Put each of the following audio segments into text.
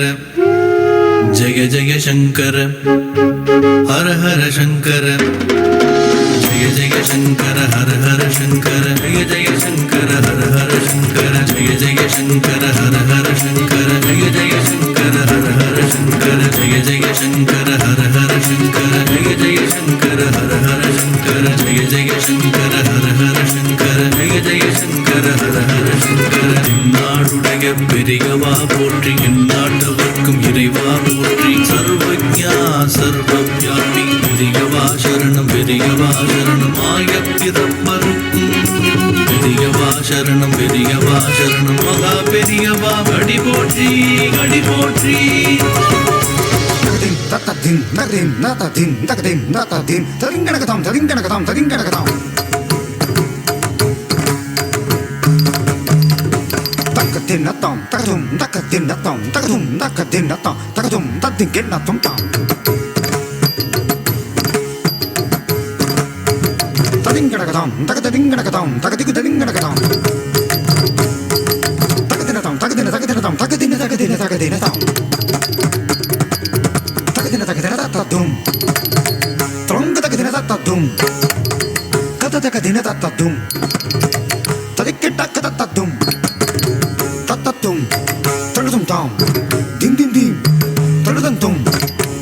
जय जय शंकर हर हर शंकर जय जय शंकर हर हर शंकर जय जय शंकर हर हर शंकर जय जय शंकर हर हर शंकर जय जय शंकर हर हर शंकर जय जय शंकर हर हर शंकर जय जय शंकर हर हर शंकर जय जय शंकर हर हर शंकर जय जय शंकर हर हर शंकर நாடுடைய பெரியவா போற்றி எந்நாட்டவர்க்கும் இறைவா போற்றி சர்வஜா சர்வவியாபி பெரியவா சரணம் ஆயப்பிறப்பருக்கும் பெரியவா சரணம் மகா பெரியவா அடி போற்றி அடி போற்றி தத்ததின் நகதின் நததின் தகதின் நததின் தரிங்கனகதாம் தரிங்கனகதாம் தரிங்கனகதாம் தக்கதின் நத்தம் தகதும் தக்கதின் நத்தம் தகதும் தக்கதின் நத்தம் தகதும் தத்தின் நத்தம் தாம் தரிங்கனகதாம் தகதிங்கனகதாம் தகதிகு தரிங்கனகதாம் தகதினதாம் தகதின தகதினதாம் தகதின தகதின தகதினதாம் தகதினதகதினதத்ததும் த்ரொங்கதகதினதத்ததும் கததகதினதத்ததும் ததிக்கிட்டக்கதத்ததும் தத்தத்தும் தழுதும் தாம் திம் திம் திம் தழுதந்தும்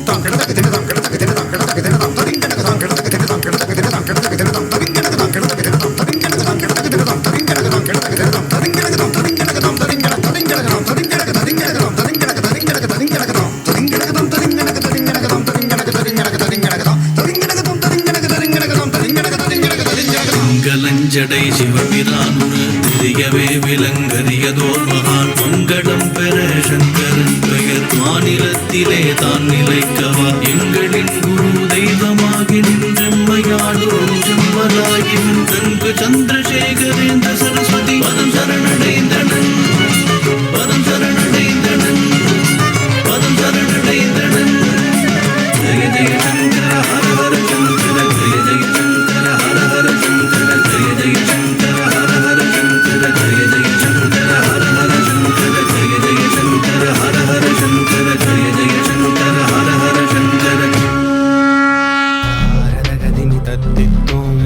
தாம் கிடதகதினதாம் கிடதகதினதாம் கிடதகதினதாம் ததிங்கனகதாம் கிடதகதினதாம் கிடதகதினதாம் கிடதகதினதாம் ததிங்கனகதாம் கிடதகதினதாம் ததிங்கனகதாம் கிடதகதினதாம் ததிங்கனகதாம் கிடதகதினதாம் ததிங்கனகதாம் ததிங்கனகதாம் ததிங்கன ததிங்கனகதாம் ததிங்கனக ததிங்கனகதாம் ததிங்கனக ததிங்கனக ததிங்கனகதாம் ததிங்கனகதாம் ததிங்கனக ததிங்கனகதாம் ததிங்கனக ததிங்கனக ததிங்கனகதாம் ததிங்கனகதாம் ததிங்கனக ததிங்கனகதாம் ததிங்கனக ததிங்கனக ததிங்கனகதாம் மங்களஞ்சடை சிவபிரானுரு திரியவே விலங்கரியதோர் மகான் மங்களம் பெற சங்கரன் பெயர் மாநிலத்திலே தான் நிலைக்கவா எங்களின் குரு தெய்வமாகி நின்றம்மையாடும் செம்மலாகி தங்கு சந்திரசேகரேந்திர சரஸ்வதி பதம் சரணடைந்தனன் பதம் சரணடைந்தனன் பதம் சரணடைந்தனன் ஜெய ஜெய சங்கர ஹர ஹர சங்கர ஜெய ஜெய சங்கர ஹர ஹர சங்கர ஜெய ஜெய சங்கர ஹர ஹர சங்கர ஜெய ஜெய சங்கர ஹர ஹர சங்கர ஜெய ஜெய சங்கர ஹர ஹர சங்கர ஜெய ஜெய சங்கர ஹர ஹர சங்கர தாரதகதினி தத்தித்தோம்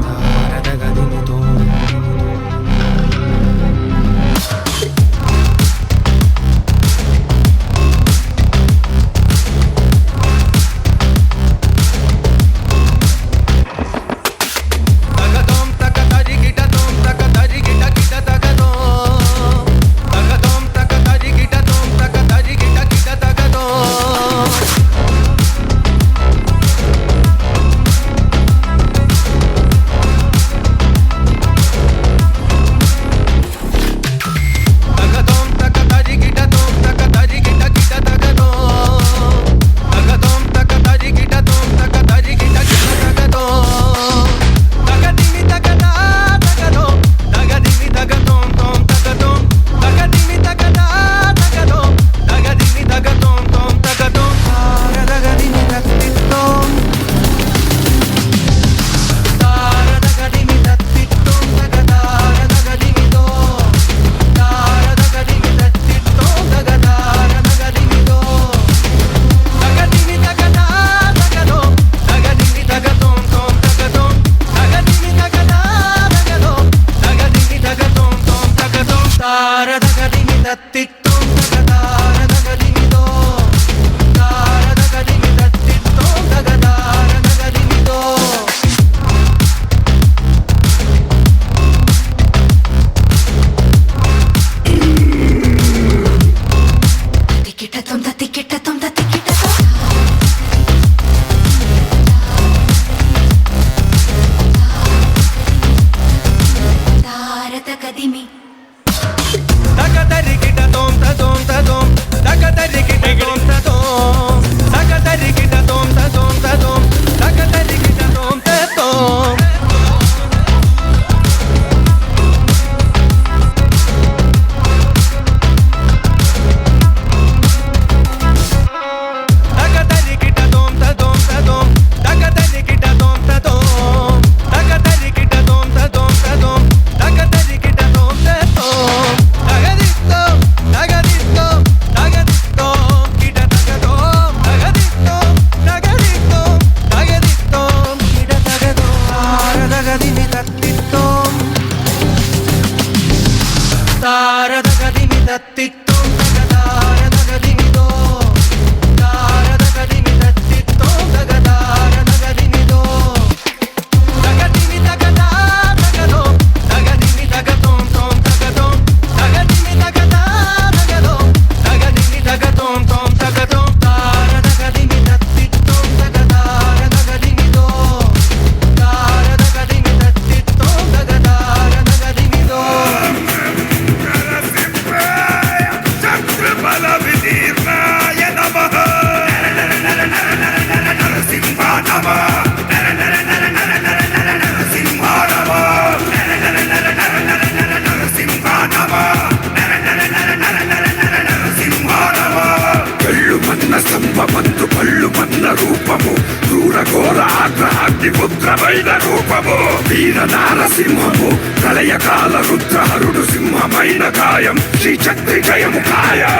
தாரதகதினி தோம் தகதோம் தகதரி கிடதோம் தகதரி கிட கிட தகதோம் தகதோம் தகதரி கிடதோம் தகதரி கிட கிட தகதோம் தகதோம் தகதரி கிடதோம் தகதரி கிட கிட தகதோம் தகதோம் தகதரி கிடதோம் தகதரி கிட கிட தகதோம் தகதினி தகதா தகதோம் தகதினி தகதோம் தோம் தகதோம் தகதினி தகதா தகதோம் தகதினி தகதோம் தோம் தகதோம் தாரதகதினி தத்தித்தோம் தாரதகதினி தத்தித்தோம் தகதாரதகதினி தோம் தாரதகதினி தத்தித்தோம் தகதாரதகதினி தோம் தகதினி தகதா தகதோம் தகதினி தகதோம் தோம் தகதோம் தகதினி தகதா தகதோம் தகதினி தகதோம் தோம் தகதோம் தாரதகதினி தத்தித்தோம் தகதாரதகதினி தோம் தாரதகதினி தத்தித்தோம் தகதாரதகதினி தோம் தத்திக்கிட்டதும் தத்திக்கிட்டதும் தத்திக்கிட்டதும் தாரதகதிமி தகதரி கிடதோம் ததோம் ததோம் విచిత్రమైన రూపము వీర నారసింహము ప్రళయకాల రుద్రహరుడు సింహమైన కాయం శ్రీ చక్రి జయము ఖాయం